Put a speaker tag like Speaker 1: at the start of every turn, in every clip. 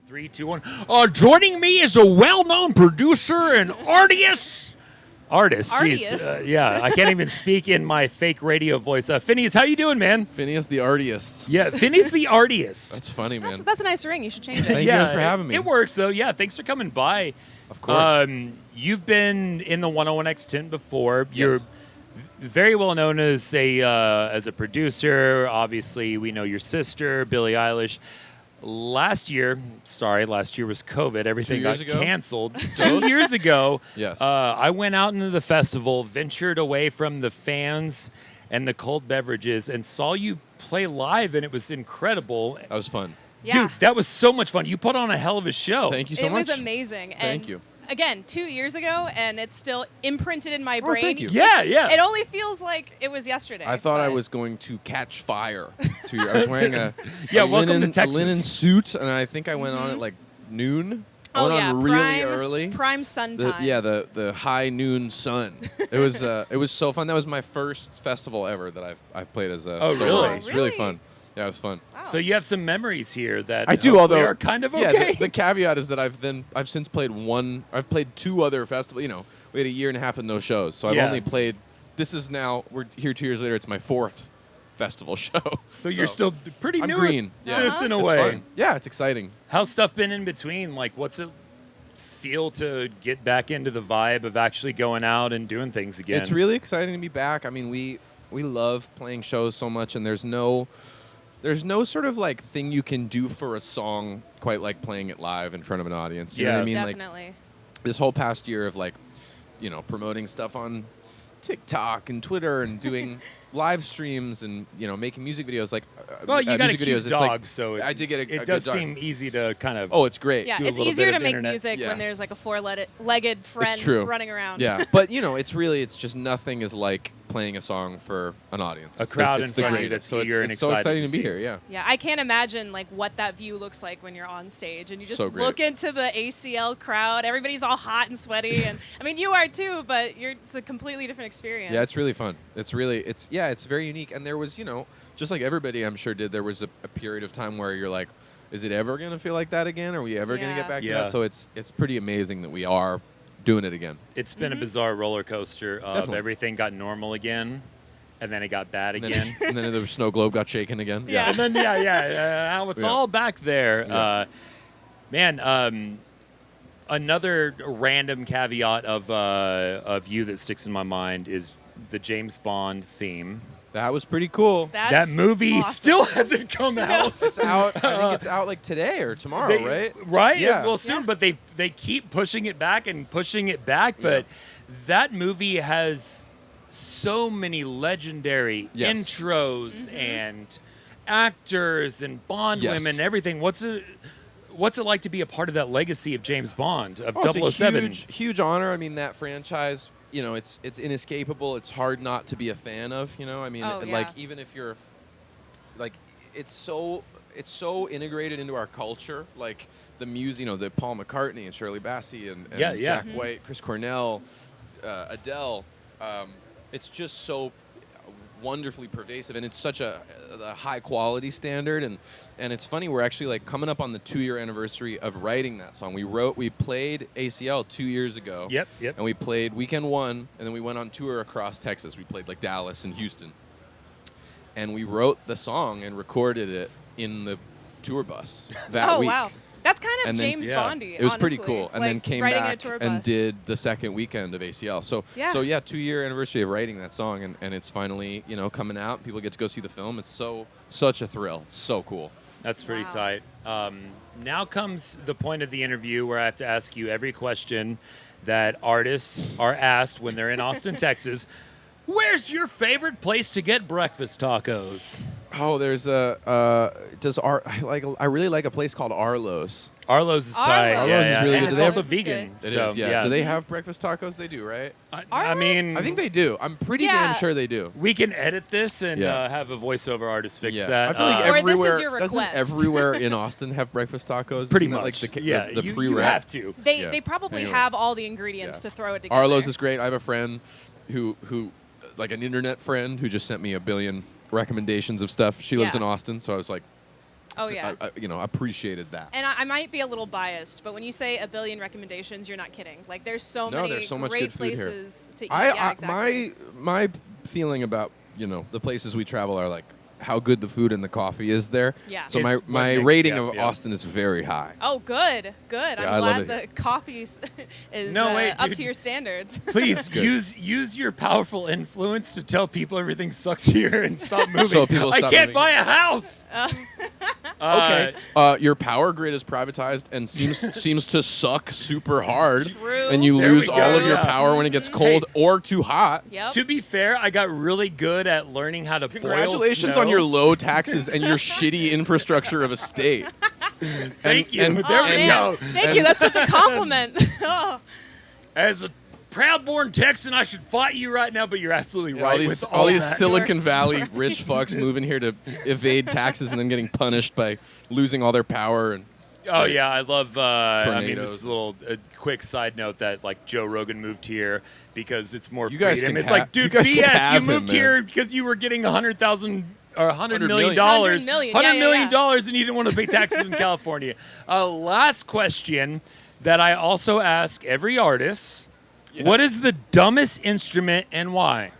Speaker 1: 3, 2, 1. Joining me is a well-known producer and artist. Jeez. Yeah, I can't even speak in my fake radio voice. Finneas, how you doing, man?
Speaker 2: Finneas the artist.
Speaker 1: Yeah, Finneas the artist.
Speaker 2: That's funny, man.
Speaker 3: That's a nice ring. You should change it.
Speaker 2: Thank you guys for having me.
Speaker 1: It works, though. Yeah, thanks for coming by.
Speaker 2: Of course.
Speaker 1: You've been in the 101X10 before.
Speaker 2: Yes.
Speaker 1: You're very well known as a producer. Obviously, we know your sister, Billie Eilish. Last year was COVID. Everything got canceled. 2 years ago,
Speaker 2: Yes.
Speaker 1: I went out into the festival, ventured away from the fans and the cold beverages, and saw you play live, and it was incredible.
Speaker 2: That was fun.
Speaker 3: Yeah.
Speaker 1: Dude, that was so much fun. You put on a hell of a show.
Speaker 2: Thank you so much.
Speaker 3: It was amazing. And
Speaker 2: Thank you.
Speaker 3: Again, 2 years ago, and it's still imprinted in my brain.
Speaker 2: Thank you.
Speaker 1: Yeah, yeah.
Speaker 3: It only feels like it was yesterday.
Speaker 2: I thought I
Speaker 3: but-
Speaker 2: was going to catch fire. I was wearing a
Speaker 1: welcome to
Speaker 2: a
Speaker 1: Texas.
Speaker 2: linen suit, and I think I went on at like noon. I went on really early.
Speaker 3: Prime sun time.
Speaker 2: The high noon sun. It was so fun. That was my first festival ever that I've played as a
Speaker 1: Oh,
Speaker 2: solo
Speaker 1: really?
Speaker 2: artist. It's really fun. Yeah, it was fun.
Speaker 3: Wow.
Speaker 1: So you have some memories here that
Speaker 2: I do,
Speaker 1: hopefully
Speaker 2: although
Speaker 1: are kind of
Speaker 2: yeah,
Speaker 1: okay.
Speaker 2: the caveat is that I've since played I've played two other festivals. You know, we had a year and a half of no shows, so I've
Speaker 1: Yeah.
Speaker 2: only played. This is now we're here 2 years later. It's my fourth festival show.
Speaker 1: so you're still pretty
Speaker 2: I'm
Speaker 1: new
Speaker 2: green.
Speaker 1: at
Speaker 2: Yeah,
Speaker 1: this in a
Speaker 2: it's
Speaker 1: way.
Speaker 2: fun. Yeah, it's exciting.
Speaker 1: How's stuff been in between? Like, what's it feel to get back into the vibe of actually going out and doing things again?
Speaker 2: It's really exciting to be back. I mean, we love playing shows so much, and there's no sort of like thing you can do for a song quite like playing it live in front of an audience. You know what I mean?
Speaker 3: Definitely.
Speaker 2: Like this whole past year of like, you know, promoting stuff on TikTok and Twitter and doing live streams and, you know, making music videos like
Speaker 1: well, you got a
Speaker 2: music
Speaker 1: cute
Speaker 2: videos.
Speaker 1: dog,
Speaker 2: It's like,
Speaker 1: so
Speaker 2: I did get a
Speaker 1: it
Speaker 2: good
Speaker 1: does
Speaker 2: dog.
Speaker 1: seem easy to kind of.
Speaker 2: Oh, it's great.
Speaker 3: Yeah,
Speaker 1: do a
Speaker 3: it's
Speaker 1: little
Speaker 3: easier
Speaker 1: bit
Speaker 3: to
Speaker 1: of
Speaker 3: make
Speaker 1: internet.
Speaker 3: music
Speaker 2: Yeah.
Speaker 3: when there's like a four-legged friend
Speaker 2: true.
Speaker 3: running around.
Speaker 2: Yeah, but you know, it's just nothing is like playing a song for an audience.
Speaker 1: A
Speaker 2: It's
Speaker 1: crowd
Speaker 2: it's
Speaker 1: in front of you
Speaker 2: greatest.
Speaker 1: that's eager and
Speaker 2: it's so
Speaker 1: excited
Speaker 2: exciting
Speaker 1: to
Speaker 2: to be
Speaker 1: see.
Speaker 2: here. Yeah.
Speaker 3: Yeah, I can't imagine like what that view looks like when you're on stage and you just
Speaker 2: So great.
Speaker 3: look into the ACL crowd. Everybody's all hot and sweaty, and I mean you are too, but it's a completely different experience.
Speaker 2: Yeah, it's really fun. It's very unique. And there was, you know, just like everybody I'm sure did, there was a period of time where you're like, is it ever going to feel like that again? Are we ever going to get back to
Speaker 1: Yeah.
Speaker 2: that? So it's pretty amazing that we are doing it again.
Speaker 1: It's been a bizarre roller coaster of
Speaker 2: Definitely.
Speaker 1: everything got normal again, and then it got bad
Speaker 2: And
Speaker 1: again.
Speaker 2: then, and then the snow globe got shaken again.
Speaker 3: Yeah.
Speaker 1: And then now it's
Speaker 2: Yeah.
Speaker 1: all back there.
Speaker 2: Yeah.
Speaker 1: Another random caveat of you that sticks in my mind is the James Bond theme.
Speaker 2: That was pretty cool.
Speaker 1: That
Speaker 3: That's
Speaker 1: movie
Speaker 3: awesome.
Speaker 1: still hasn't come out.
Speaker 2: It's out. I think it's out like today or tomorrow, right?
Speaker 1: Right?
Speaker 2: Yeah.
Speaker 1: Well, soon,
Speaker 3: Yeah.
Speaker 1: but they keep pushing it back and pushing it back. But that movie has so many legendary
Speaker 2: Yes.
Speaker 1: intros and actors and Bond
Speaker 2: Yes.
Speaker 1: women and everything. What's it like to be a part of that legacy of James Bond, of
Speaker 2: It's a
Speaker 1: 007?
Speaker 2: huge honor. I mean, that franchise, you know, it's inescapable. It's hard not to be a fan of, you know? I mean,
Speaker 3: Oh,
Speaker 2: like
Speaker 3: yeah.
Speaker 2: even if you're like it's so integrated into our culture, like the music, you know, the Paul McCartney and Shirley Bassey and
Speaker 1: Yeah.
Speaker 2: Jack White, Chris Cornell, Adele. It's just so wonderfully pervasive, and it's such a high quality standard, and it's funny, we're actually like coming up on the 2-year anniversary of writing that song. We played ACL 2 years ago.
Speaker 1: Yep.
Speaker 2: And we played weekend 1, and then we went on tour across Texas. We played like Dallas and Houston, and we wrote the song and recorded it in the tour bus that week.
Speaker 3: Wow. That's kind of
Speaker 2: And then-
Speaker 3: James
Speaker 1: Yeah.
Speaker 3: Bondy.
Speaker 2: It was pretty
Speaker 3: honestly.
Speaker 2: cool, and
Speaker 3: Like,
Speaker 2: then came
Speaker 3: riding a
Speaker 2: back
Speaker 3: tour
Speaker 2: and
Speaker 3: bus.
Speaker 2: did the second weekend of ACL. So
Speaker 3: Yeah.
Speaker 2: 2-year anniversary of writing that song, and it's finally, you know, coming out. People get to go see the film. It's such a thrill. It's so cool.
Speaker 1: That's pretty
Speaker 3: Wow.
Speaker 1: sight. Now comes the point of the interview where I have to ask you every question that artists are asked when they're in Austin, Texas. Where's your favorite place to get breakfast tacos?
Speaker 2: Oh, there's I really like a place called Arlo's.
Speaker 1: Arlo's is tight.
Speaker 3: Arlo's
Speaker 1: Yeah,
Speaker 2: is
Speaker 1: yeah.
Speaker 2: really
Speaker 1: And
Speaker 2: good.
Speaker 1: it's
Speaker 2: They
Speaker 1: also
Speaker 3: have-
Speaker 1: vegan.
Speaker 2: It
Speaker 1: so,
Speaker 2: is, yeah. Do they have breakfast tacos? They do, right?
Speaker 1: I mean,
Speaker 2: I think they do. I'm pretty
Speaker 3: Yeah.
Speaker 2: damn sure they do.
Speaker 1: we can edit this and
Speaker 2: Yeah.
Speaker 1: have a voiceover artist fix
Speaker 2: Yeah.
Speaker 1: that.
Speaker 2: I feel like
Speaker 3: Or this
Speaker 2: everywhere,
Speaker 3: is your
Speaker 2: doesn't
Speaker 3: request.
Speaker 2: everywhere in Austin have breakfast tacos?
Speaker 1: pretty
Speaker 2: Isn't that
Speaker 1: much.
Speaker 2: like the
Speaker 1: you
Speaker 2: pre-rec?
Speaker 1: have to.
Speaker 3: They
Speaker 2: Yeah.
Speaker 3: they probably
Speaker 2: Anyway.
Speaker 3: have all the ingredients
Speaker 2: Yeah.
Speaker 3: to throw it together.
Speaker 2: Arlo's is great. I have a friend who like an internet friend who just sent me a billion recommendations of stuff. She lives
Speaker 3: Yeah.
Speaker 2: in Austin, so I was like,
Speaker 3: Oh, yeah.
Speaker 2: Appreciated that.
Speaker 3: And I might be a little biased, but when you say a billion recommendations, you're not kidding. Like, there's so many
Speaker 2: there's so much
Speaker 3: great
Speaker 2: good food here.
Speaker 3: places to eat. Yeah, exactly.
Speaker 2: My feeling about the places we travel are like how good the food and the coffee is there.
Speaker 3: Yeah.
Speaker 2: So my rating of Austin is very high.
Speaker 3: Oh, good.
Speaker 2: Yeah,
Speaker 3: I'm glad the coffee is up to your standards.
Speaker 1: Please use your powerful influence to tell people everything sucks here and stop moving.
Speaker 2: So people
Speaker 1: I
Speaker 2: stop
Speaker 1: can't
Speaker 2: moving.
Speaker 1: buy a house.
Speaker 2: Okay. Your power grid is privatized and seems to suck super hard.
Speaker 3: True.
Speaker 2: And you
Speaker 1: There
Speaker 2: lose
Speaker 1: we
Speaker 2: all
Speaker 1: go.
Speaker 2: of your power when it gets cold or too hot.
Speaker 3: Yep.
Speaker 1: To be fair, I got really good at learning how to boil
Speaker 2: Congratulations
Speaker 1: snow.
Speaker 2: on your low taxes and your shitty infrastructure of a state.
Speaker 1: Thank you. There
Speaker 3: Oh,
Speaker 1: we
Speaker 3: man.
Speaker 1: go.
Speaker 3: Thank you. That's such a compliment. Oh.
Speaker 1: As a proud-born Texan, I should fight you right now, but you're absolutely right. with
Speaker 2: All these
Speaker 1: that.
Speaker 2: Silicon
Speaker 3: You're
Speaker 2: Valley
Speaker 3: so
Speaker 2: rich fucks moving here to evade taxes and then getting punished by losing all their power. And
Speaker 1: Oh yeah, I love. I mean, this
Speaker 2: Tornadoes.
Speaker 1: is a quick side note that like Joe Rogan moved here because it's more
Speaker 2: You guys
Speaker 1: freedom.
Speaker 2: can
Speaker 1: It's
Speaker 2: ha-
Speaker 1: like, dude,
Speaker 2: you guys can
Speaker 1: BS.
Speaker 2: have
Speaker 1: You
Speaker 2: him,
Speaker 1: moved
Speaker 2: man.
Speaker 1: here because you were getting $100,000 or $100 million,
Speaker 3: $100 million. Yeah,
Speaker 1: $100 million
Speaker 3: yeah.
Speaker 1: dollars, and you didn't want to pay taxes in California. Last question that I also ask every artist:
Speaker 2: Yes.
Speaker 1: What is the dumbest instrument and why?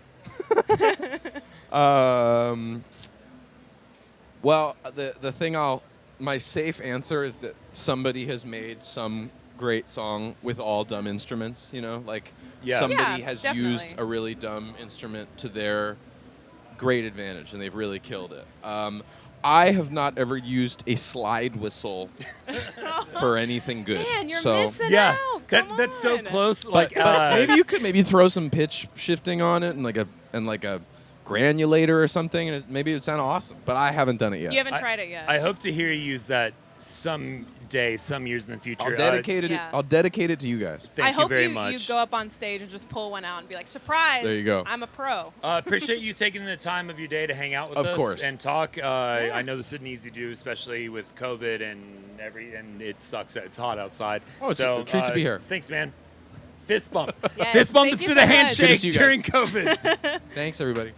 Speaker 2: Well, the thing my safe answer is that somebody has made some great song with all dumb instruments. Like
Speaker 1: Yeah.
Speaker 2: somebody
Speaker 3: Yeah,
Speaker 2: has
Speaker 3: definitely.
Speaker 2: used a really dumb instrument to their great advantage, and they've really killed it. I have not ever used a slide whistle for anything good.
Speaker 3: Man, you're
Speaker 2: so,
Speaker 3: missing
Speaker 1: Yeah,
Speaker 3: out. Come
Speaker 1: that's so
Speaker 3: on.
Speaker 1: close.
Speaker 2: But,
Speaker 1: Like
Speaker 2: but maybe you could throw some pitch shifting on it and like a granulator or something, and maybe it would sound awesome. But I haven't done it yet.
Speaker 3: You haven't tried it yet.
Speaker 1: I hope to hear you use that someday, some years in the future.
Speaker 2: I'll dedicate it.
Speaker 3: Yeah.
Speaker 2: I'll dedicate it to you guys.
Speaker 1: Thank
Speaker 3: I
Speaker 1: you
Speaker 3: hope
Speaker 1: very
Speaker 3: you
Speaker 1: much.
Speaker 3: go up on stage and just pull one out and be like, surprise.
Speaker 2: There you go.
Speaker 3: I'm a pro.
Speaker 1: Appreciate you taking the time of your day to hang out with
Speaker 2: Of
Speaker 1: us
Speaker 2: course.
Speaker 1: and talk. I know this isn't easy to do, especially with COVID and it sucks that it's hot outside.
Speaker 2: Oh, it's
Speaker 1: so,
Speaker 2: a treat to be here.
Speaker 1: Thanks, man. Fist bump.
Speaker 3: Yes,
Speaker 1: Fist bump
Speaker 3: thank you
Speaker 1: instead of
Speaker 3: so much.
Speaker 1: handshake
Speaker 2: Good to see you guys.
Speaker 1: during COVID.
Speaker 2: Thanks, everybody.